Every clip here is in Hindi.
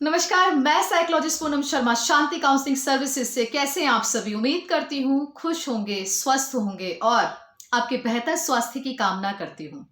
नमस्कार, मैं साइकोलॉजिस्ट पूनम शर्मा शांति काउंसलिंग सर्विसेज से। कैसे हैं आप सभी? उम्मीद करती हूँ खुश होंगे, स्वस्थ होंगे और आपके बेहतर स्वास्थ्य की कामना करती हूँ।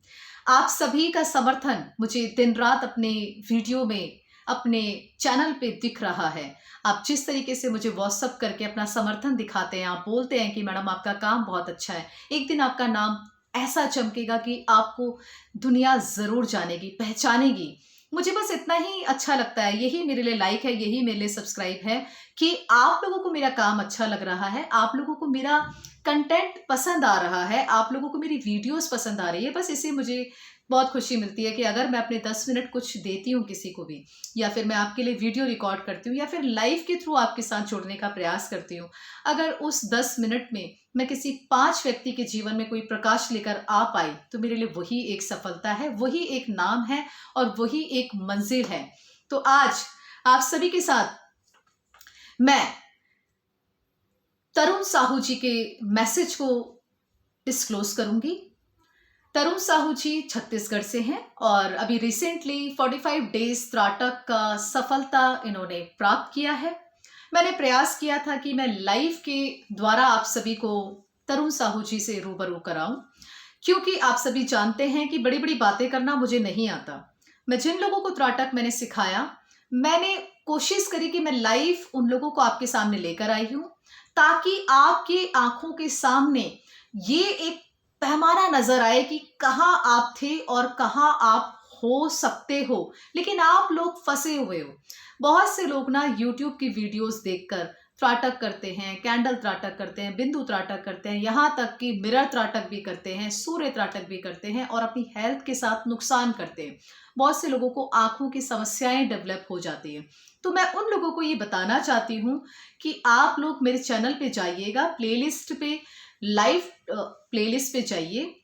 आप सभी का समर्थन मुझे दिन रात अपने वीडियो में, अपने चैनल पे दिख रहा है। आप जिस तरीके से मुझे व्हाट्सअप करके अपना समर्थन दिखाते हैं, आप बोलते हैं कि मैडम आपका काम बहुत अच्छा है। एक दिन आपका नाम ऐसा चमकेगा कि आपको दुनिया ज़रूर जानेगी, पहचानेगी। मुझे बस इतना ही अच्छा लगता है, यही मेरे लिए लाइक है, यही मेरे लिए सब्सक्राइब है कि आप लोगों को मेरा काम अच्छा लग रहा है, आप लोगों को मेरा कंटेंट पसंद आ रहा है, आप लोगों को मेरी वीडियोस पसंद आ रही है। बस इससे मुझे बहुत खुशी मिलती है कि अगर मैं अपने 10 मिनट कुछ देती हूँ किसी को भी, या फिर मैं आपके लिए वीडियो रिकॉर्ड करती हूँ, या फिर लाइव के थ्रू आपके साथ जुड़ने का प्रयास करती हूँ। अगर उस 10 मिनट में मैं किसी 5 व्यक्ति के जीवन में कोई प्रकाश लेकर आ पाई, तो मेरे लिए वही एक सफलता है, वही एक नाम है और वही एक मंजिल है। तो आज आप सभी के साथ मैं तरुण साहू जी के मैसेज को डिस्क्लोज करूंगी। तरुण साहू जी छत्तीसगढ़ से हैं और अभी रिसेंटली 45 डेज त्राटक का सफलता इन्होंने प्राप्त किया है। मैंने प्रयास किया था कि मैं लाइव के द्वारा आप सभी को तरुण साहू जी से रूबरू कराऊं, क्योंकि आप सभी जानते हैं कि बड़ी बड़ी बातें करना मुझे नहीं आता। मैं जिन लोगों को त्राटक मैंने सिखाया, मैंने कोशिश करी कि मैं लाइव उन लोगों को आपके सामने लेकर आई हूं, ताकि आपके आंखों के सामने ये एक पैमाना नजर आए कि कहाँ आप थे और कहाँ आप हो सकते हो, लेकिन आप लोग फंसे हुए हो। बहुत से लोग ना यूट्यूब की वीडियोस देखकर त्राटक करते हैं, कैंडल त्राटक करते हैं, बिंदु त्राटक करते हैं, यहाँ तक कि मिरर त्राटक भी करते हैं, सूर्य त्राटक भी करते हैं और अपनी हेल्थ के साथ नुकसान करते हैं। बहुत से लोगों को आंखों की समस्याएं डेवलप हो जाती है। तो मैं उन लोगों को ये बताना चाहती हूँ कि आप लोग मेरे चैनल पे जाइएगा, प्लेलिस्ट पे, लाइव प्लेलिस्ट पे जाइए।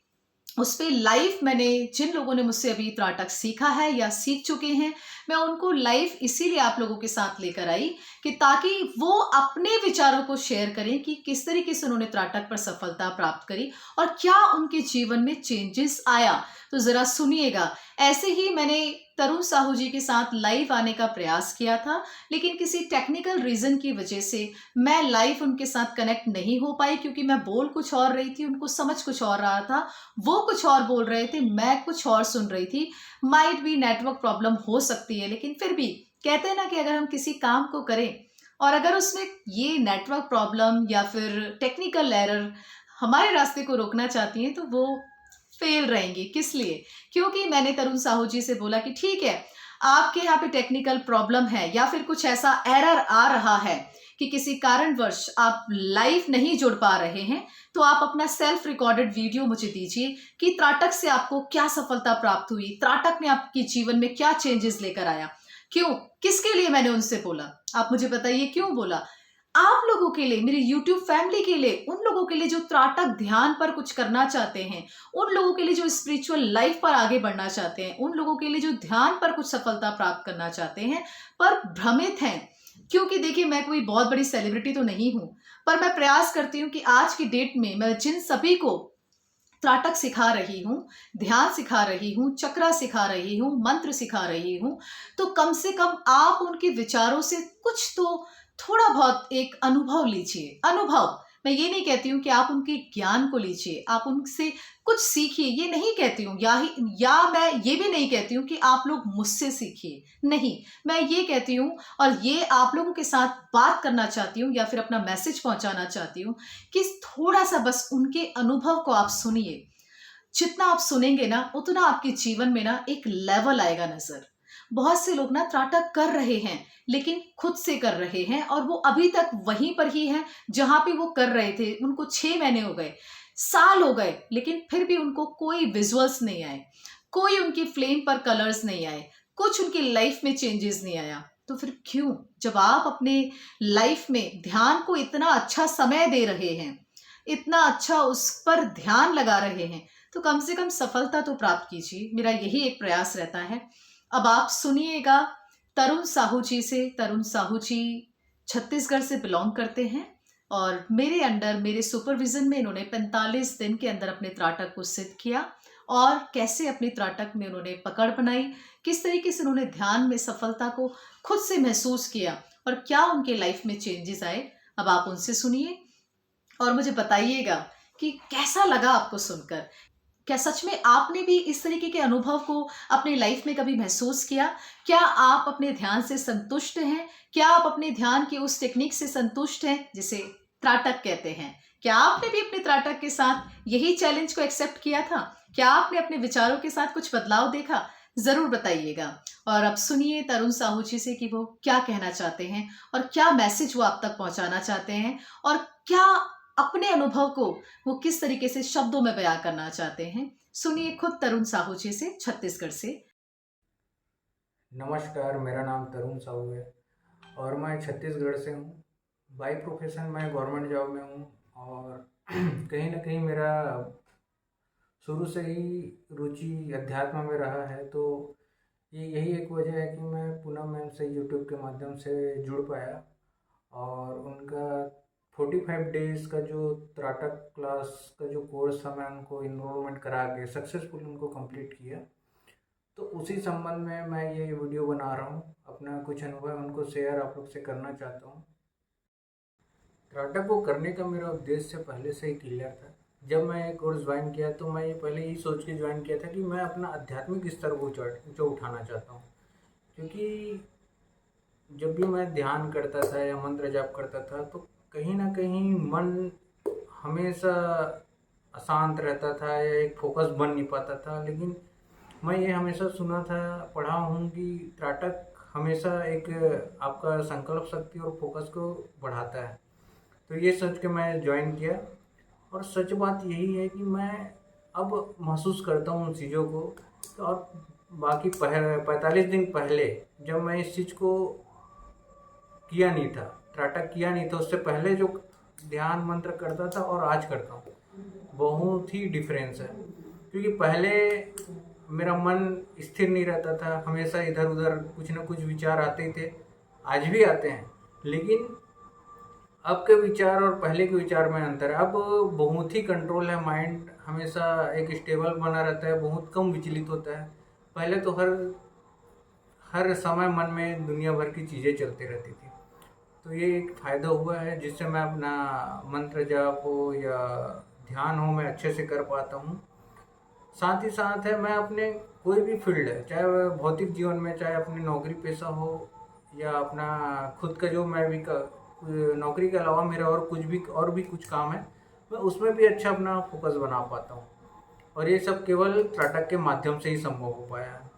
उस पे लाइव मैंने जिन लोगों ने मुझसे अभी त्राटक सीखा है या सीख चुके हैं, मैं उनको लाइव इसीलिए आप लोगों के साथ लेकर आई कि ताकि वो अपने विचारों को शेयर करें कि किस तरीके से उन्होंने त्राटक पर सफलता प्राप्त करी और क्या उनके जीवन में चेंजेस आया। तो जरा सुनिएगा। ऐसे ही मैंने तरुण साहू जी के साथ लाइव आने का प्रयास किया था, लेकिन किसी टेक्निकल रीजन की वजह से मैं लाइव उनके साथ कनेक्ट नहीं हो पाई, क्योंकि मैं बोल कुछ और रही थी, उनको समझ कुछ और रहा था, वो कुछ और बोल रहे थे, मैं कुछ और सुन रही थी। माइट भी नेटवर्क प्रॉब्लम हो सकती है, लेकिन फिर भी कहते हैं ना कि अगर हम किसी काम को करें और अगर उसमें ये नेटवर्क प्रॉब्लम या फिर टेक्निकल एरर हमारे रास्ते को रोकना चाहती हैं, तो वो फेल रहेंगी। किस लिए? क्योंकि मैंने तरुण साहू जी से बोला कि ठीक है, आपके यहाँ पे टेक्निकल प्रॉब्लम है या फिर कुछ ऐसा एरर आ रहा है कि किसी कारणवश आप लाइव नहीं जुड़ पा रहे हैं, तो आप अपना सेल्फ रिकॉर्डेड वीडियो मुझे दीजिए कि त्राटक से आपको क्या सफलता प्राप्त हुई, त्राटक ने आपके जीवन में क्या चेंजेस लेकर आया। क्यों, किसके लिए मैंने उनसे बोला, आप मुझे बताइए क्यों बोला? आप लोगों के लिए, मेरी YouTube फैमिली के लिए, उन लोगों के लिए जो त्राटक ध्यान पर कुछ करना चाहते हैं, उन लोगों के लिए जो स्पिरिचुअल लाइफ पर आगे बढ़ना चाहते हैं, उन लोगों के लिए जो ध्यान पर कुछ सफलता प्राप्त करना चाहते हैं पर भ्रमित हैं। क्योंकि देखिए, मैं कोई बहुत बड़ी सेलिब्रिटी तो नहीं हूं, पर मैं प्रयास करती हूँ कि आज की डेट में मैं जिन सभी को त्राटक सिखा रही हूँ, ध्यान सिखा रही हूँ, चक्रा सिखा रही हूँ, मंत्र सिखा रही हूँ, तो कम से कम आप उनके विचारों से कुछ तो थोड़ा बहुत एक अनुभव लीजिए। अनुभव, मैं ये नहीं कहती हूँ कि आप उनके ज्ञान को लीजिए, आप उनसे कुछ सीखिए, ये नहीं कहती हूँ। या मैं ये भी नहीं कहती हूँ कि आप लोग मुझसे सीखिए, नहीं। मैं ये कहती हूँ और ये आप लोगों के साथ बात करना चाहती हूँ या फिर अपना मैसेज पहुंचाना चाहती हूँ कि थोड़ा सा बस उनके अनुभव को आप सुनिए। जितना आप सुनेंगे ना, उतना आपके जीवन में ना एक लेवल आएगा नजर। बहुत से लोग ना त्राटक कर रहे हैं, लेकिन खुद से कर रहे हैं और वो अभी तक वहीं पर ही हैं जहां पे वो कर रहे थे। उनको 6 महीने हो गए, साल हो गए, लेकिन फिर भी उनको कोई विजुअल्स नहीं आए, कोई उनकी फ्लेम पर कलर्स नहीं आए, कुछ उनकी लाइफ में चेंजेस नहीं आया। तो फिर क्यों? जब आप अपने लाइफ में ध्यान को इतना अच्छा समय दे रहे हैं, इतना अच्छा उस पर ध्यान लगा रहे हैं, तो कम से कम सफलता तो प्राप्त कीजिए। मेरा यही एक प्रयास रहता है। अब आप सुनिएगा तरुण साहू जी से। तरुण साहू जी छत्तीसगढ़ से बिलोंग करते हैं और मेरे अंडर, मेरे सुपरविजन में इन्होंने 45 दिन के अंदर अपने त्राटक को सिद्ध किया और कैसे अपनी त्राटक में उन्होंने पकड़ बनाई, किस तरीके से उन्होंने ध्यान में सफलता को खुद से महसूस किया और क्या उनके लाइफ में चेंजेस आए। अब आप उनसे सुनिए और मुझे बताइएगा कि कैसा लगा आपको सुनकर। क्या सच में आपने भी इस तरीके के अनुभव को अपनी लाइफ में कभी महसूस किया? क्या आप अपने ध्यान से संतुष्ट हैं? क्या आप अपने ध्यान की उस टेक्निक से संतुष्ट हैं जिसे त्राटक कहते हैं? क्या आपने भी अपने त्राटक के साथ यही चैलेंज को एक्सेप्ट किया था? क्या आपने अपने विचारों के साथ कुछ बदलाव देखा? जरूर बताइएगा। और अब सुनिए तरुण साहू जी से कि वो क्या कहना चाहते हैं और क्या मैसेज वो आप तक पहुंचाना चाहते हैं और क्या अपने अनुभव को वो किस तरीके से शब्दों में बयां करना चाहते हैं। सुनिए खुद तरुण साहू जी से, छत्तीसगढ़ से। नमस्कार, मेरा नाम तरुण साहू है और मैं छत्तीसगढ़ से हूँ। बाय प्रोफेशन मैं गवर्नमेंट जॉब में हूँ और कहीं न कहीं मेरा शुरू से ही रुचि अध्यात्म में रहा है। तो ये यही एक वजह है कि मैं पूनम मैम से यूट्यूब के माध्यम से जुड़ पाया और उनका 45 डेज़ का जो त्राटक क्लास का जो कोर्स था, मैं उनको इनरोलमेंट करा के सक्सेसफुल उनको कंप्लीट किया। तो उसी संबंध में मैं ये वीडियो बना रहा हूँ, अपना कुछ अनुभव उनको शेयर आप लोग से करना चाहता हूँ। त्राटक को करने का मेरा उद्देश्य पहले से ही क्लियर था। जब मैं ये कोर्स ज्वाइन किया तो मैं ये पहले ही सोच के ज्वाइन किया था कि मैं अपना आध्यात्मिक स्तर को ऊंचा उठाना चाहता हूँ, क्योंकि जब भी मैं ध्यान करता था या मंत्र जाप करता था तो कहीं ना कहीं मन हमेशा अशांत रहता था या एक फोकस बन नहीं पाता था। लेकिन मैं ये हमेशा सुना था, पढ़ा हूँ कि त्राटक हमेशा एक आपका संकल्प शक्ति और फोकस को बढ़ाता है। तो ये सोच के मैं ज्वाइन किया और सच बात यही है कि मैं अब महसूस करता हूँ उन चीज़ों को। तो और बाकी 45 दिन पहले जब मैं इस चीज़ को किया नहीं था, त्राटक किया नहीं था, उससे पहले जो ध्यान मंत्र करता था और आज करता हूँ, बहुत ही डिफरेंस है। क्योंकि पहले मेरा मन स्थिर नहीं रहता था, हमेशा इधर उधर कुछ ना कुछ विचार आते थे, आज भी आते हैं। लेकिन अब के विचार और पहले के विचार में अंतर है। अब बहुत ही कंट्रोल है, माइंड हमेशा एक स्टेबल बना रहता है, बहुत कम विचलित होता है। पहले तो हर हर समय मन में दुनिया भर की चीज़ें चलती रहती थी। तो ये एक फ़ायदा हुआ है जिससे मैं अपना मंत्र जाप हो या ध्यान हो, मैं अच्छे से कर पाता हूँ। साथ ही साथ है, मैं अपने कोई भी फील्ड है, चाहे वह भौतिक जीवन में, चाहे अपनी नौकरी पेशा हो या अपना खुद का जो मैं भी नौकरी के अलावा मेरा और भी कुछ काम है, मैं उसमें भी अच्छा अपना फोकस बना पाता हूँ। और ये सब केवल त्राटक के माध्यम से ही संभव हो पाया है,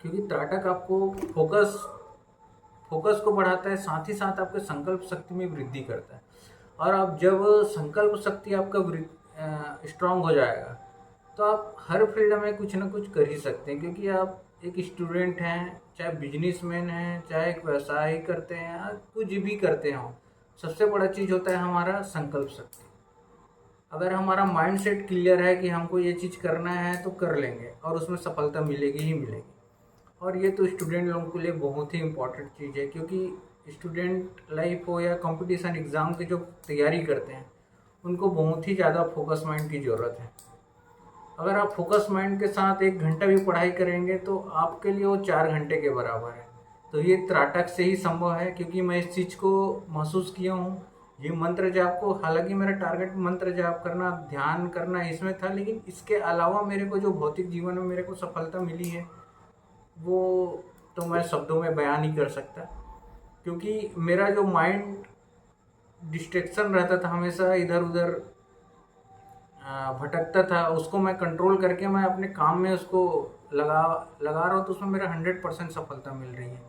क्योंकि त्राटक आपको फोकस फोकस को बढ़ाता है, साथ ही साथ आपके संकल्प शक्ति में वृद्धि करता है। और आप जब संकल्प शक्ति आपका स्ट्रांग हो जाएगा तो आप हर फील्ड में कुछ ना कुछ कर ही सकते हैं। क्योंकि आप एक स्टूडेंट हैं, चाहे बिजनेसमैन हैं, चाहे एक व्यवसाय करते हैं या कुछ भी करते हों, सबसे बड़ा चीज़ होता है हमारा संकल्प शक्ति। अगर हमारा माइंड सेट क्लियर है कि हमको ये चीज़ करना है तो कर लेंगे और उसमें सफलता मिलेगी ही मिलेगी। और ये तो स्टूडेंट लोगों के लिए बहुत ही इम्पोर्टेंट चीज़ है, क्योंकि स्टूडेंट लाइफ हो या कंपटीशन एग्ज़ाम की जो तैयारी करते हैं, उनको बहुत ही ज़्यादा फोकस माइंड की ज़रूरत है। अगर आप फोकस माइंड के साथ 1 घंटा भी पढ़ाई करेंगे तो आपके लिए वो 4 घंटे के बराबर है। तो ये त्राटक से ही संभव है, क्योंकि मैं इस चीज़ को महसूस किया हूँ। ये मंत्र जाप को, हालांकि मेरा टारगेट मंत्र जाप करना, ध्यान करना इसमें था, लेकिन इसके अलावा मेरे को जो भौतिक जीवन में मेरे को सफलता मिली है वो तो मैं शब्दों में बयान नहीं कर सकता। क्योंकि मेरा जो माइंड डिस्ट्रैक्शन रहता था, हमेशा इधर उधर भटकता था, उसको मैं कंट्रोल करके मैं अपने काम में उसको लगा लगा रहा हूँ, तो उसमें मेरा 100% सफलता मिल रही है।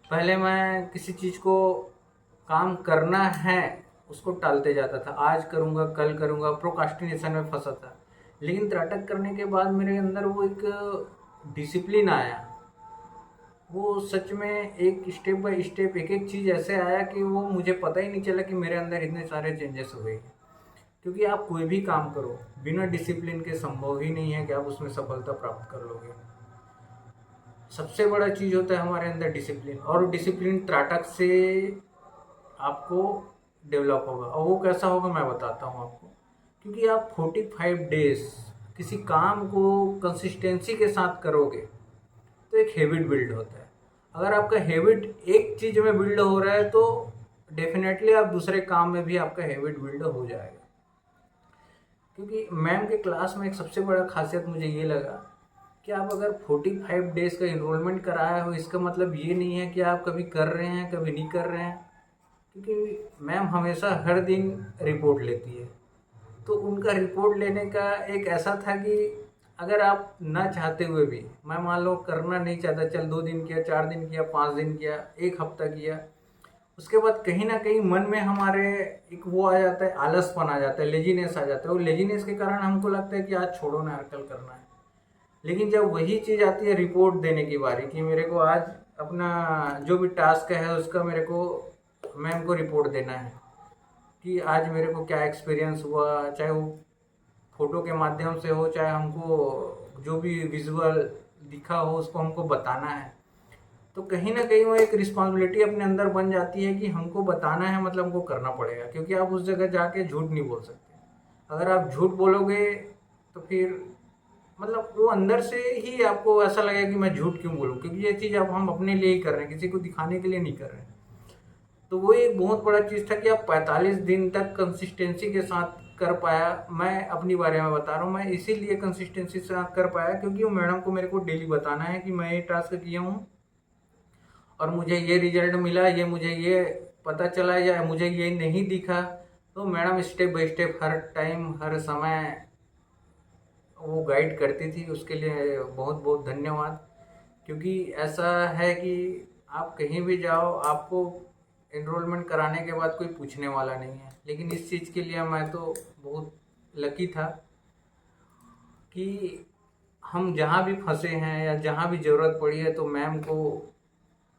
पहले मैं किसी चीज़ को काम करना है उसको टालते जाता था, आज करूँगा कल करूँगा, प्रोकास्टिनेशन में फंसा था। लेकिन त्राटक करने के बाद मेरे अंदर वो एक डिसिप्लिन आया, वो सच में एक स्टेप बाय स्टेप एक एक चीज़ ऐसे आया कि वो मुझे पता ही नहीं चला कि मेरे अंदर इतने सारे चेंजेस हो गए। क्योंकि आप कोई भी काम करो बिना डिसिप्लिन के संभव ही नहीं है कि आप उसमें सफलता प्राप्त कर लोगे। सबसे बड़ा चीज़ होता है हमारे अंदर डिसिप्लिन, और डिसिप्लिन त्राटक से आपको डेवलप होगा। और वो कैसा होगा मैं बताता हूँ आपको। क्योंकि आप 45 डेज किसी काम को कंसिस्टेंसी के साथ करोगे तो एक हैबिट बिल्ड होता है। अगर आपका हैबिट एक चीज़ में बिल्ड हो रहा है तो डेफिनेटली आप दूसरे काम में भी आपका हैबिट बिल्ड हो जाएगा। क्योंकि मैम के क्लास में एक सबसे बड़ा खासियत मुझे ये लगा कि आप अगर 45 डेज़ का इनरोलमेंट कराए हो, इसका मतलब ये नहीं है कि आप कभी कर रहे हैं कभी नहीं कर रहे हैं, क्योंकि मैम हमेशा हर दिन रिपोर्ट लेती है। तो उनका रिपोर्ट लेने का एक ऐसा था कि अगर आप ना चाहते हुए भी, मैं मान लो करना नहीं चाहता, चल 2 दिन किया, 4 दिन किया, 5 दिन किया, 1 हफ्ता किया, उसके बाद कहीं ना कहीं मन में हमारे एक वो आ जाता है, आलसपन आ जाता है, लेजीनेस आ जाता है। और लेजीनेस के कारण हमको लगता है कि आज छोड़ो ना यार, कल करना है। लेकिन जब वही चीज़ आती है रिपोर्ट देने की बारी कि मेरे को आज अपना जो भी टास्क है उसका मेरे को मैम को रिपोर्ट देना है कि आज मेरे को क्या एक्सपीरियंस हुआ, चाहे वो फोटो के माध्यम से हो, चाहे हमको जो भी विजुअल दिखा हो उसको हमको बताना है। तो कहीं ना कहीं वो एक रिस्पॉन्सिबिलिटी अपने अंदर बन जाती है कि हमको बताना है, मतलब हमको करना पड़ेगा, क्योंकि आप उस जगह जाके झूठ नहीं बोल सकते। अगर आप झूठ बोलोगे तो फिर मतलब वो अंदर से ही आपको ऐसा लगेगा कि मैं झूठ क्यों बोलूँ, क्योंकि ये चीज़ अब हम अपने लिए ही कर रहे हैं, किसी को दिखाने के लिए नहीं कर रहे हैं। तो वो एक बहुत बड़ा चीज़ था कि आप 45 दिन तक कंसिस्टेंसी के साथ कर पाया। मैं अपनी बारे में बता रहा हूँ, मैं इसीलिए कंसिस्टेंसी से साथ कर पाया क्योंकि वो मैडम को मेरे को डेली बताना है कि मैं ये टास्क किया हूँ और मुझे ये रिजल्ट मिला, ये मुझे ये पता चला या मुझे ये नहीं दिखा। तो मैडम स्टेप बाय स्टेप हर टाइम हर समय वो गाइड करती थी, उसके लिए बहुत बहुत धन्यवाद। क्योंकि ऐसा है कि आप कहीं भी जाओ, आपको एनरोलमेंट कराने के बाद कोई पूछने वाला नहीं है। लेकिन इस चीज़ के लिए मैं तो बहुत लकी था कि हम जहाँ भी फंसे हैं या जहाँ भी ज़रूरत पड़ी है तो मैम को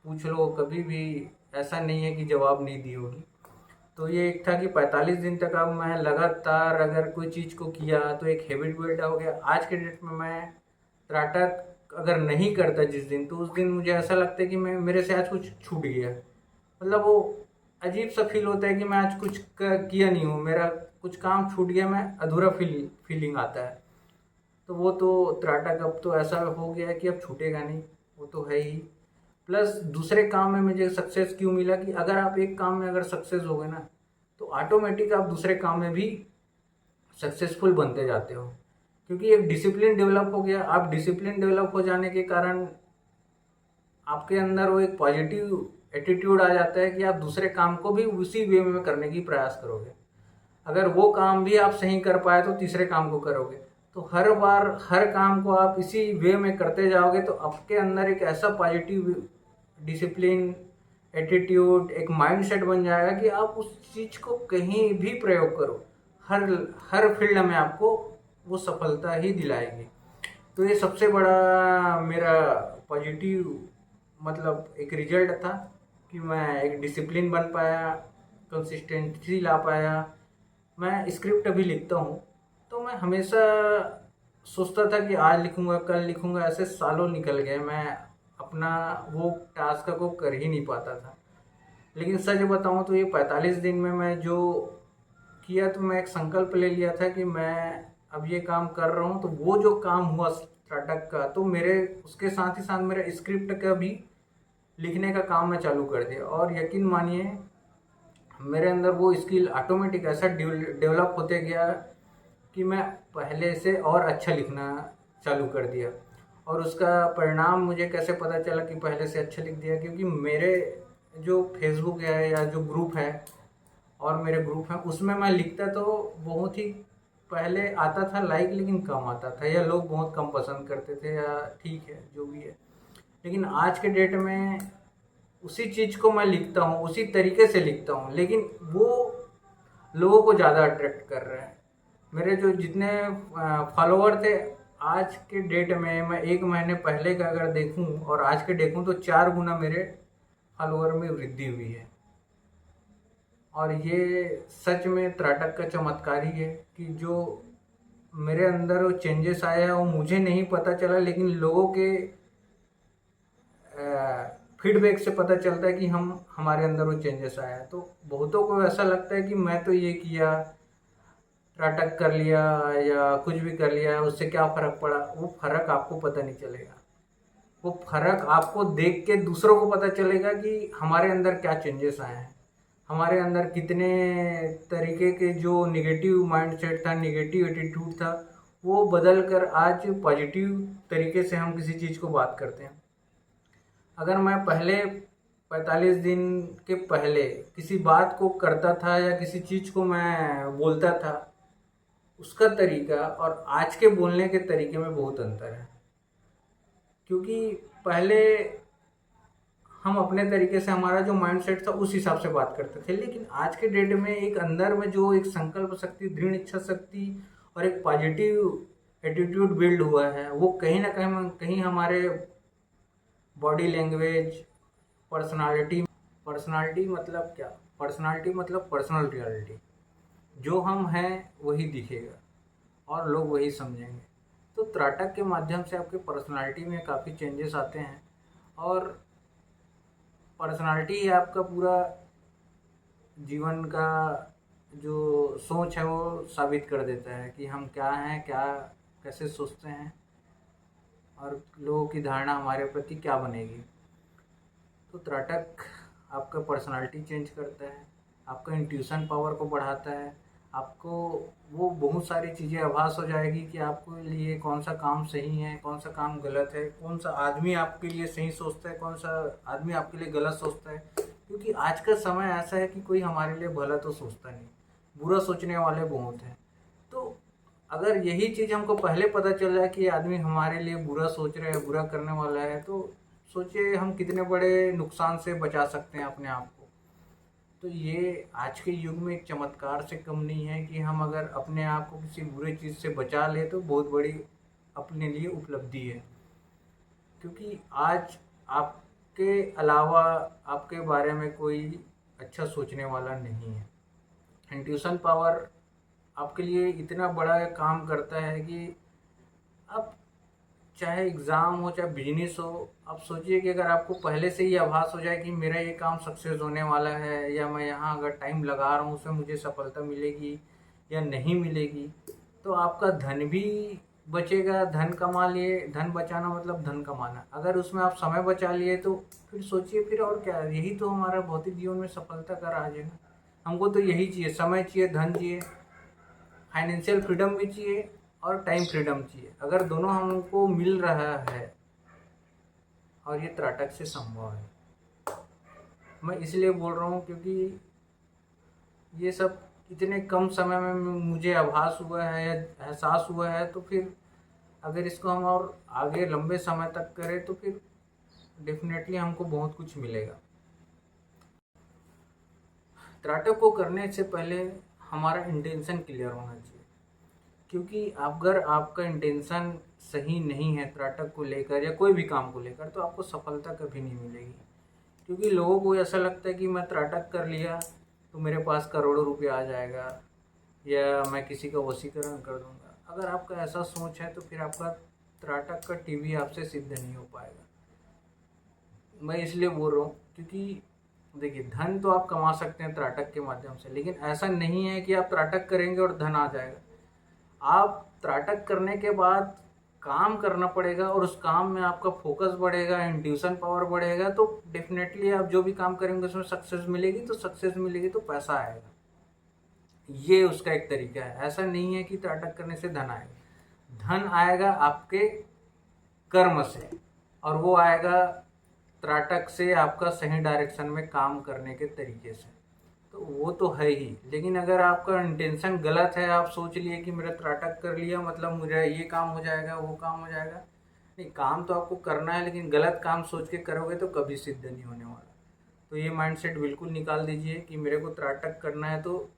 पूछ लो, कभी भी ऐसा नहीं है कि जवाब नहीं दी होगी। तो ये एक था कि 45 दिन तक अब मैं लगातार अगर कोई चीज़ को किया तो एक हैबिट बिल्ड हो गया। आज के डेट में मैं त्राटक अगर नहीं करता जिस दिन, तो उस दिन मुझे ऐसा लगता है कि मैं मेरे से आज कुछ छूट गया। मतलब वो अजीब सा फील होता है कि मैं आज कुछ किया नहीं हूँ, मेरा कुछ काम छूट गया, मैं अधूरा फीलिंग आता है। तो वो तो त्राटक अब तो ऐसा हो गया है कि अब छूटेगा नहीं, वो तो है ही। प्लस दूसरे काम में मुझे सक्सेस क्यों मिला कि अगर आप एक काम में अगर सक्सेस हो गए ना तो ऑटोमेटिक आप दूसरे काम में भी सक्सेसफुल बनते जाते हो, क्योंकि एक डिसिप्लिन डेवलप हो गया। आप डिसिप्लिन डेवलप हो जाने के कारण आपके अंदर वो एक पॉजिटिव एटीट्यूड आ जाता है कि आप दूसरे काम को भी उसी वे में करने की प्रयास करोगे। अगर वो काम भी आप सही कर पाए तो तीसरे काम को करोगे। तो हर बार हर काम को आप इसी वे में करते जाओगे तो आपके अंदर एक ऐसा पॉजिटिव डिसिप्लिन एटीट्यूड एक माइंडसेट बन जाएगा कि आप उस चीज़ को कहीं भी प्रयोग करो, हर हर फील्ड में आपको वो सफलता ही दिलाएगी। तो ये सबसे बड़ा मेरा पॉजिटिव मतलब एक रिजल्ट था कि मैं एक डिसिप्लिन बन पाया, कंसिस्टेंसी ला पाया। मैं स्क्रिप्ट अभी लिखता हूँ तो मैं हमेशा सोचता था कि आज लिखूँगा कल लिखूँगा, ऐसे सालों निकल गए, मैं अपना वो टास्क को कर ही नहीं पाता था। लेकिन सच बताऊँ तो ये 45 दिन में मैं जो किया, तो मैं एक संकल्प ले लिया था कि मैं अब ये काम कर रहा हूँ। तो वो जो काम हुआ स्टार्टअप का, तो मेरे उसके साथ ही साथ मेरा स्क्रिप्ट का भी लिखने का काम मैं चालू कर दिया। और यकीन मानिए मेरे अंदर वो स्किल ऑटोमेटिक ऐसा डेवलप होते गया कि मैं पहले से और अच्छा लिखना चालू कर दिया। और उसका परिणाम मुझे कैसे पता चला कि पहले से अच्छा लिख दिया, क्योंकि मेरे जो फेसबुक है या जो ग्रुप है और मेरे ग्रुप हैं उसमें मैं लिखता तो बहुत ही पहले आता था लाइक, लेकिन कम आता था या लोग बहुत कम पसंद करते थे, या ठीक है जो भी है। लेकिन आज के डेट में उसी चीज़ को मैं लिखता हूँ, उसी तरीके से लिखता हूँ, लेकिन वो लोगों को ज़्यादा अट्रैक्ट कर रहे हैं। मेरे जो जितने फॉलोअर थे आज के डेट में, मैं 1 महीने पहले का अगर देखूं और आज के देखूं तो 4 गुना मेरे फॉलोअर में वृद्धि हुई है। और ये सच में त्राटक का चमत्कार ही है कि जो मेरे अंदर वो चेंजेस आया है वो मुझे नहीं पता चला, लेकिन लोगों के फीडबैक से पता चलता है कि हमारे अंदर वो चेंजेस आया है। तो बहुतों को ऐसा लगता है कि मैं तो ये किया, त्राटक कर लिया या कुछ भी कर लिया, उससे क्या फ़र्क पड़ा। वो फ़र्क आपको पता नहीं चलेगा। वो फ़र्क आपको देख के दूसरों को पता चलेगा कि हमारे अंदर क्या चेंजेस आए हैं, हमारे अंदर कितने तरीके के जो नेगेटिव माइंडसेट था, नेगेटिव एटीट्यूड था, वो बदल कर आज पॉजिटिव तरीके से हम किसी चीज़ को बात करते हैं। अगर मैं पहले 45 दिन के पहले किसी बात को करता था या किसी चीज़ को मैं बोलता था, उसका तरीका और आज के बोलने के तरीके में बहुत अंतर है। क्योंकि पहले हम अपने तरीके से, हमारा जो माइंडसेट था उस हिसाब से बात करते थे, लेकिन आज के डेट में एक अंदर में जो एक संकल्प शक्ति, दृढ़ इच्छा शक्ति और एक पॉजिटिव एटीट्यूड बिल्ड हुआ है, वो कहीं ना कहीं हमारे बॉडी लैंग्वेज, पर्सनालिटी, पर्सनालिटी मतलब क्या, पर्सनालिटी मतलब पर्सनल रियलिटी, जो हम हैं वही दिखेगा और लोग वही समझेंगे। तो त्राटक के माध्यम से आपके पर्सनालिटी में काफ़ी चेंजेस आते हैं और पर्सनालिटी ही आपका पूरा जीवन का जो सोच है वो साबित कर देता है कि हम क्या हैं, क्या कैसे सोचते हैं और लोगों की धारणा हमारे प्रति क्या बनेगी। तो त्राटक आपका पर्सनालिटी चेंज करता है, आपका इंट्यूशन पावर को बढ़ाता है, आपको वो बहुत सारी चीज़ें आभास हो जाएगी कि आपके लिए कौन सा काम सही है, कौन सा काम गलत है, कौन सा आदमी आपके लिए सही सोचता है, कौन सा आदमी आपके लिए गलत सोचता है। क्योंकि आज का समय ऐसा है कि कोई हमारे लिए भला तो सोचता नहीं, बुरा सोचने वाले बहुत हैं। तो अगर यही चीज़ हमको पहले पता चल जाए कि आदमी हमारे लिए बुरा सोच रहा है, बुरा करने वाला है, तो सोचिए हम कितने बड़े नुकसान से बचा सकते हैं अपने आप को। तो ये आज के युग में एक चमत्कार से कम नहीं है कि हम अगर अपने आप को किसी बुरे चीज़ से बचा ले तो बहुत बड़ी अपने लिए उपलब्धि है। क्योंकि आज आपके अलावा आपके बारे में कोई अच्छा सोचने वाला नहीं है। इंट्यूशन पावर आपके लिए इतना बड़ा काम करता है कि अब चाहे एग्ज़ाम हो, चाहे बिजनेस हो, आप सोचिए कि अगर आपको पहले से ही आभास हो जाए कि मेरा ये काम सक्सेस होने वाला है या मैं यहाँ अगर टाइम लगा रहा हूँ उसमें मुझे सफलता मिलेगी या नहीं मिलेगी, तो आपका धन भी बचेगा। धन कमा लिए, धन बचाना मतलब धन कमाना, अगर उसमें आप समय बचा लिए तो फिर सोचिए फिर और क्या है। यही तो हमारा भौतिक जीवन में सफलता का राज है ना। हमको तो यही चाहिए, समय चाहिए, धन चाहिए, फाइनेंशियल फ्रीडम भी चाहिए और टाइम फ्रीडम चाहिए। अगर दोनों हमको मिल रहा है और ये त्राटक से संभव है। मैं इसलिए बोल रहा हूँ क्योंकि ये सब इतने कम समय में मुझे आभास हुआ है या एहसास हुआ है, तो फिर अगर इसको हम और आगे लंबे समय तक करें तो फिर डेफिनेटली हमको बहुत कुछ मिलेगा। त्राटक को करने से पहले हमारा इंटेंशन क्लियर होना चाहिए। क्योंकि अगर आपका इंटेंशन सही नहीं है त्राटक को लेकर या कोई भी काम को लेकर, तो आपको सफलता कभी नहीं मिलेगी। क्योंकि लोगों को ऐसा लगता है कि मैं त्राटक कर लिया तो मेरे पास करोड़ों रुपये आ जाएगा या मैं किसी का वशीकरण कर दूंगा। अगर आपका ऐसा सोच है तो फिर आपका त्राटक का टीवी आपसे सिद्ध नहीं हो पाएगा। मैं इसलिए बोल रहा हूँ क्योंकि देखिए, धन तो आप कमा सकते हैं त्राटक के माध्यम से, लेकिन ऐसा नहीं है कि आप त्राटक करेंगे और धन आ जाएगा। आप त्राटक करने के बाद काम करना पड़ेगा और उस काम में आपका फोकस बढ़ेगा, इंट्यूशन पावर बढ़ेगा, तो डेफिनेटली आप जो भी काम करेंगे उसमें सक्सेस मिलेगी। तो सक्सेस मिलेगी तो पैसा आएगा। ये उसका एक तरीका है। ऐसा नहीं है कि त्राटक करने से धन आएगा। धन आएगा आपके कर्म से, और वो आएगा त्राटक से आपका सही डायरेक्शन में काम करने के तरीके से। तो वो तो है ही, लेकिन अगर आपका इंटेंशन गलत है, आप सोच लिए कि मेरा त्राटक कर लिया मतलब मुझे ये काम हो जाएगा, वो काम हो जाएगा। नहीं, काम तो आपको करना है, लेकिन गलत काम सोच के करोगे तो कभी सिद्ध नहीं होने वाला। तो ये माइंडसेट बिल्कुल निकाल दीजिए कि मेरे को त्राटक करना है तो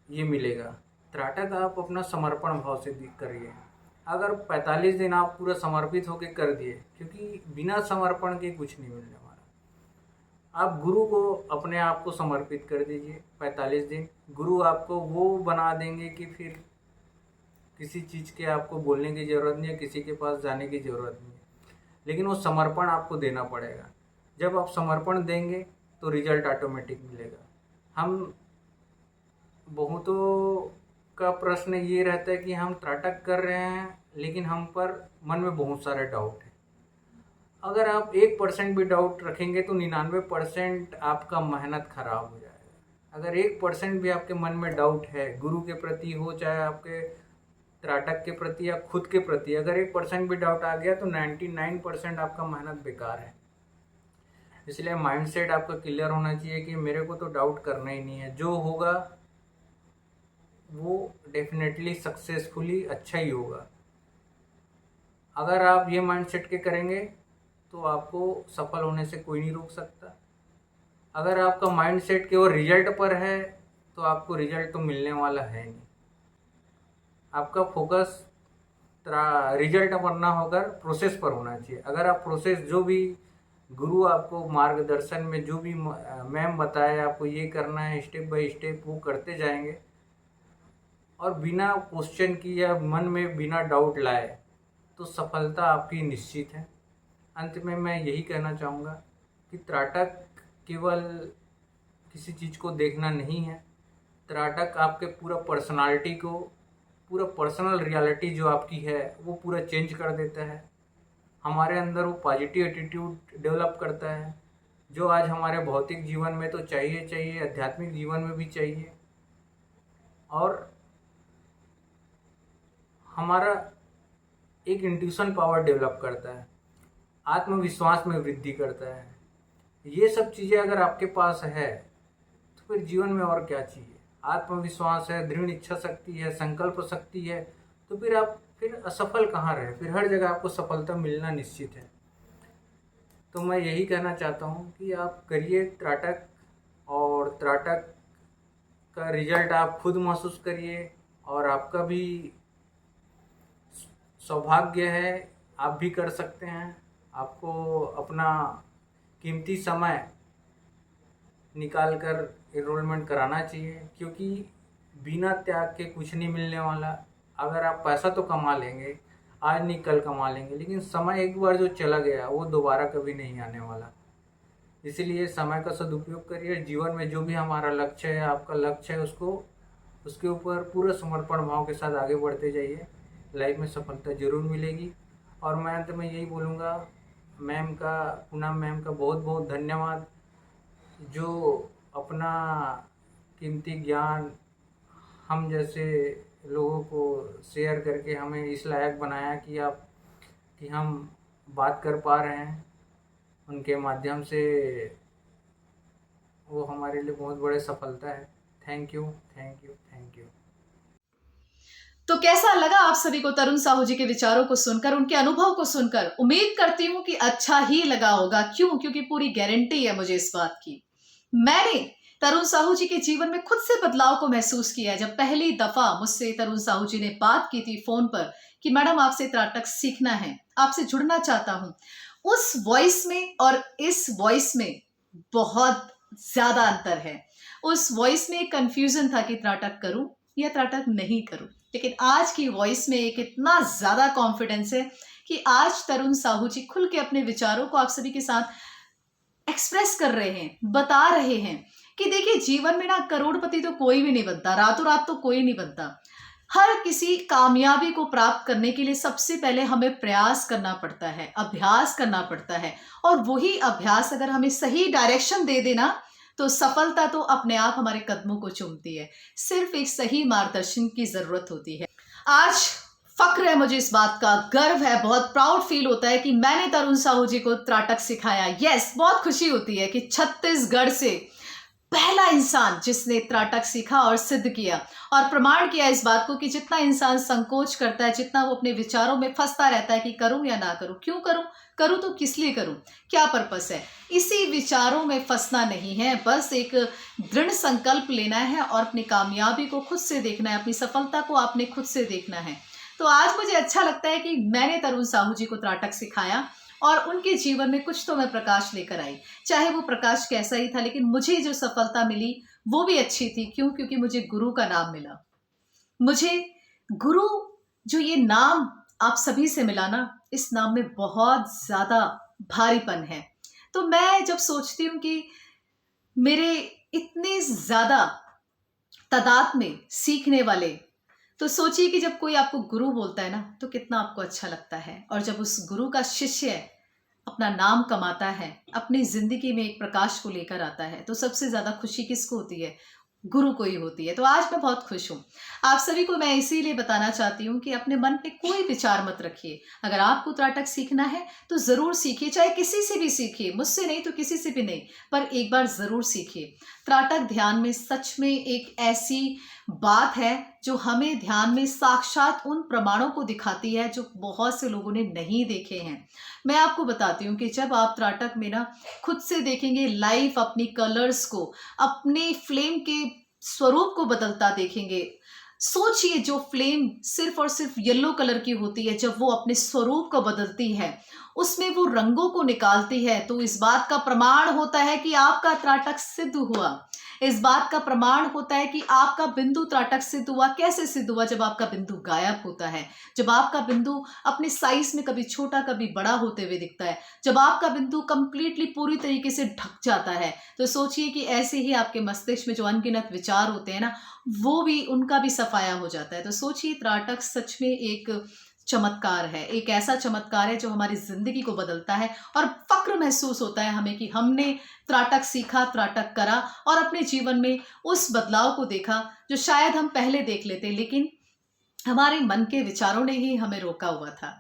ये मिलेगा। त्राटक आप अपना समर्पण भाव से करिए। अगर 45 दिन आप पूरा समर्पित होकर कर दिए, क्योंकि बिना समर्पण के कुछ नहीं मिलने वाला। आप गुरु को अपने आप को समर्पित कर दीजिए 45 दिन। गुरु आपको वो बना देंगे कि फिर किसी चीज़ के आपको बोलने की ज़रूरत नहीं है, किसी के पास जाने की ज़रूरत नहीं है। लेकिन वो समर्पण आपको देना पड़ेगा। जब आप समर्पण देंगे तो रिजल्ट ऑटोमेटिक मिलेगा। हम बहुतों का प्रश्न ये रहता है कि हम त्राटक कर रहे हैं लेकिन हम पर मन में बहुत सारे डाउट हैं। अगर आप 1% भी डाउट रखेंगे तो 99% आपका मेहनत खराब हो जाएगा। अगर 1% भी आपके मन में डाउट है, गुरु के प्रति हो चाहे आपके त्राटक के प्रति या खुद के प्रति, अगर 1% भी डाउट आ गया तो 99% आपका मेहनत बेकार है। इसलिए माइंडसेट आपका क्लियर होना चाहिए कि मेरे को तो डाउट करना ही नहीं है, जो होगा वो डेफिनेटली सक्सेसफुली अच्छा ही होगा। अगर आप ये माइंडसेट के करेंगे तो आपको सफल होने से कोई नहीं रोक सकता। अगर आपका माइंडसेट केवल रिजल्ट पर है तो आपको रिजल्ट तो मिलने वाला है नहीं। आपका फोकस रिजल्ट पर ना होकर प्रोसेस पर होना चाहिए। अगर आप प्रोसेस, जो भी गुरु आपको मार्गदर्शन में जो भी मैम बताए आपको ये करना है, स्टेप बाय स्टेप वो करते जाएंगे और बिना क्वेश्चन की या मन में बिना डाउट लाए तो सफलता आपकी निश्चित है। अंत में मैं यही कहना चाहूँगा कि त्राटक केवल किसी चीज़ को देखना नहीं है, त्राटक आपके पूरा पर्सनालिटी को, पूरा पर्सनल रियलिटी जो आपकी है वो पूरा चेंज कर देता है। हमारे अंदर वो पॉजिटिव एटीट्यूड डेवलप करता है जो आज हमारे भौतिक जीवन में तो चाहिए, आध्यात्मिक जीवन में भी चाहिए, और हमारा एक इंट्यूशन पावर डेवलप करता है, आत्मविश्वास में वृद्धि करता है। ये सब चीज़ें अगर आपके पास है तो फिर जीवन में और क्या चाहिए। आत्मविश्वास है, दृढ़ इच्छा शक्ति है, संकल्प शक्ति है, तो फिर आप फिर असफल कहाँ रहे, फिर हर जगह आपको सफलता मिलना निश्चित है। तो मैं यही कहना चाहता हूँ कि आप करिए त्राटक, और त्राटक का रिजल्ट आप खुद महसूस करिए, और आपका भी सौभाग्य है, आप भी कर सकते हैं। आपको अपना कीमती समय निकाल कर एनरोलमेंट कराना चाहिए, क्योंकि बिना त्याग के कुछ नहीं मिलने वाला। अगर आप पैसा तो कमा लेंगे, आज नहीं कल कमा लेंगे, लेकिन समय एक बार जो चला गया वो दोबारा कभी नहीं आने वाला। इसीलिए समय का सदुपयोग करिए। जीवन में जो भी हमारा लक्ष्य है, आपका लक्ष्य है, उसके ऊपर पूरा समर्पण भाव के साथ आगे बढ़ते जाइए। लाइफ में सफलता जरूर मिलेगी। और मैं अंत में यही बोलूँगा, मैम का, पूनम मैम का बहुत बहुत धन्यवाद, जो अपना कीमती ज्ञान हम जैसे लोगों को शेयर करके हमें इस लायक बनाया कि हम बात कर पा रहे हैं। उनके माध्यम से वो हमारे लिए बहुत बड़ी सफलता है। Thank you, thank you, thank you. तो कैसा लगा आप सभी को तरुण साहू जी के विचारों को सुनकर, उनके अनुभव को सुनकर? उम्मीद करती हूं कि अच्छा ही लगा होगा। क्यों? क्योंकि पूरी गारंटी है मुझे इस बात की। मैंने तरुण साहू जी के जीवन में खुद से बदलाव को महसूस किया है। जब पहली दफा मुझसे तरुण साहू जी ने बात की थी फोन पर कि मैडम आपसे त्राटक सीखना है, आपसे जुड़ना चाहता हूं, उस वॉइस में और इस वॉइस में बहुत ज्यादा अंतर है। उस वॉइस में एक कंफ्यूजन था कि त्राटक करूं या त्राटक नहीं करूं, लेकिन आज की वॉइस में एक इतना ज्यादा कॉन्फिडेंस है कि आज तरुण साहू जी खुल के अपने विचारों को आप सभी के साथ एक्सप्रेस कर रहे हैं, बता रहे हैं कि देखिए जीवन में ना करोड़पति तो कोई भी नहीं बनता, रातों रात तो कोई नहीं बनता। हर किसी कामयाबी को प्राप्त करने के लिए सबसे पहले हमें प्रयास करना पड़ता है, अभ्यास करना पड़ता है, और वही अभ्यास अगर हमें सही डायरेक्शन दे देना तो सफलता तो अपने आप हमारे कदमों को चूमती है। सिर्फ एक सही मार्गदर्शन की जरूरत होती है। आज फक्र है मुझे इस बात का, गर्व है, बहुत प्राउड फील होता है कि मैंने तरुण साहू जी को त्राटक सिखाया। यस, बहुत खुशी होती है कि छत्तीसगढ़ से पहला इंसान जिसने त्राटक सीखा और सिद्ध किया और प्रमाण किया इस बात को कि जितना इंसान संकोच करता है, जितना वो अपने विचारों में फंसता रहता है कि करूं या ना करूं, क्यों करूं, करूं तो किस लिए करूं, क्या पर्पस है, इसी विचारों में फंसना नहीं है। बस एक दृढ़ संकल्प लेना है और अपनी कामयाबी को खुद से देखना है, अपनी सफलता को आपने खुद से देखना है। तो आज मुझे अच्छा लगता है कि मैंने तरुण साहू जी को त्राटक सिखाया और उनके जीवन में कुछ तो मैं प्रकाश लेकर आई। चाहे वो प्रकाश कैसा ही था, लेकिन मुझे जो सफलता मिली वो भी अच्छी थी। क्यों? क्योंकि मुझे गुरु का नाम मिला। मुझे गुरु, जो ये नाम आप सभी से मिला ना, इस नाम में बहुत ज्यादा भारीपन है। तो मैं जब सोचती हूँ कि मेरे इतने ज्यादा तादाद में सीखने वाले, तो सोचिए कि जब कोई आपको गुरु बोलता है ना तो कितना आपको अच्छा लगता है। और जब उस गुरु का शिष्य अपना नाम कमाता है, अपनी जिंदगी में एक प्रकाश को लेकर आता है, तो सबसे ज्यादा खुशी किसको होती है? गुरु को ही होती है। तो आज मैं बहुत खुश हूँ। आप सभी को मैं इसीलिए बताना चाहती हूँ कि अपने मन पे कोई विचार मत रखिए। अगर आपको त्राटक सीखना है तो जरूर सीखिए, चाहे किसी से भी सीखिए, मुझसे नहीं तो किसी से भी नहीं, पर एक बार जरूर सीखिए। त्राटक ध्यान में सच में एक ऐसी बात है जो हमें ध्यान में साक्षात उन प्रमाणों को दिखाती है जो बहुत से लोगों ने नहीं देखे हैं। मैं आपको बताती हूँ कि जब आप त्राटक में ना खुद से देखेंगे लाइव अपनी कलर्स को, अपने फ्लेम के स्वरूप को बदलता देखेंगे। सोचिए, जो फ्लेम सिर्फ और सिर्फ येलो कलर की होती है, जब वो अपने स्वरूप को बदलती है, उसमें वो रंगों को निकालती है, तो इस बात का प्रमाण होता है कि आपका त्राटक सिद्ध हुआ। इस बात का प्रमाण होता है कि आपका बिंदु त्राटक सिद्ध हुआ। कैसे सिद्ध हुआ? जब आपका बिंदु गायब होता है, जब आपका बिंदु अपने साइज में कभी छोटा कभी बड़ा होते हुए दिखता है, जब आपका बिंदु कंप्लीटली पूरी तरीके से ढक जाता है, तो सोचिए कि ऐसे ही आपके मस्तिष्क में जो अनगिनत विचार होते हैं ना, वो भी, उनका भी सफाया हो जाता है। तो सोचिए, त्राटक सच में एक चमत्कार है, एक ऐसा चमत्कार है जो हमारी जिंदगी को बदलता है, और फक्र महसूस होता है हमें कि हमने त्राटक सीखा, त्राटक करा और अपने जीवन में उस बदलाव को देखा जो शायद हम पहले देख लेते, लेकिन हमारे मन के विचारों ने ही हमें रोका हुआ था।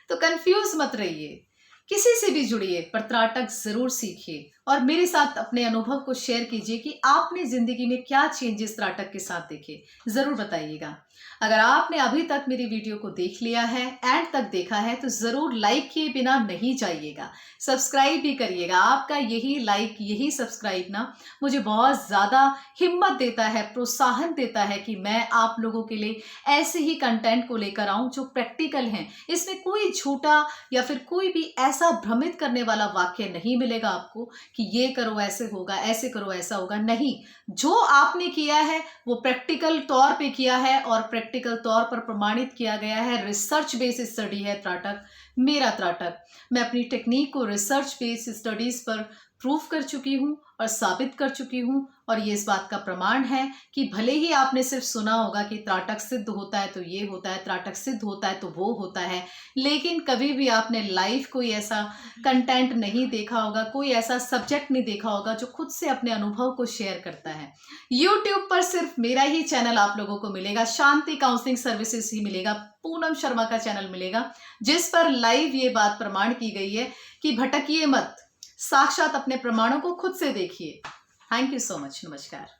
तो कंफ्यूज मत रहिए, किसी से भी जुड़िए, पर त्राटक जरूर सीखिए और मेरे साथ अपने अनुभव को शेयर कीजिए कि आपने जिंदगी में क्या चेंजेस त्राटक के साथ देखे, जरूर बताइएगा। अगर आपने अभी तक मेरी वीडियो को देख लिया है, एंड तक देखा है, तो जरूर लाइक किए बिना नहीं जाइएगा, सब्सक्राइब भी करिएगा। आपका यही लाइक, यही सब्सक्राइब ना मुझे बहुत ज्यादा हिम्मत देता है, प्रोत्साहन देता है कि मैं आप लोगों के लिए ऐसे ही कंटेंट को लेकर आऊं जो प्रैक्टिकल हैं। इसमें कोई झूठा या फिर कोई भी ऐसा भ्रमित करने वाला वाक्य नहीं मिलेगा आपको कि ये करो ऐसे होगा, ऐसे करो ऐसा होगा। नहीं, जो आपने किया है वो प्रैक्टिकल तौर पे किया है और प्रैक्टिकल तौर पर प्रमाणित किया गया है। रिसर्च बेस्ड स्टडी है त्राटक, मेरा त्राटक। मैं अपनी टेक्निक को रिसर्च बेस्ड स्टडीज पर प्रूफ कर चुकी हूँ और साबित कर चुकी हूँ, और ये इस बात का प्रमाण है कि भले ही आपने सिर्फ सुना होगा कि त्राटक सिद्ध होता है तो ये होता है, त्राटक सिद्ध होता है तो वो होता है, लेकिन कभी भी आपने लाइव कोई ऐसा कंटेंट नहीं देखा होगा, कोई ऐसा सब्जेक्ट नहीं देखा होगा जो खुद से अपने अनुभव को शेयर करता है। यूट्यूब पर सिर्फ मेरा ही चैनल आप लोगों को मिलेगा, शांति काउंसलिंग सर्विसेज ही मिलेगा, पूनम शर्मा का चैनल मिलेगा, जिस पर लाइव ये बात प्रमाण की गई है कि भटकिए मत, साक्षात अपने प्रमाणों को खुद से देखिए। Thank you so much. नमस्कार।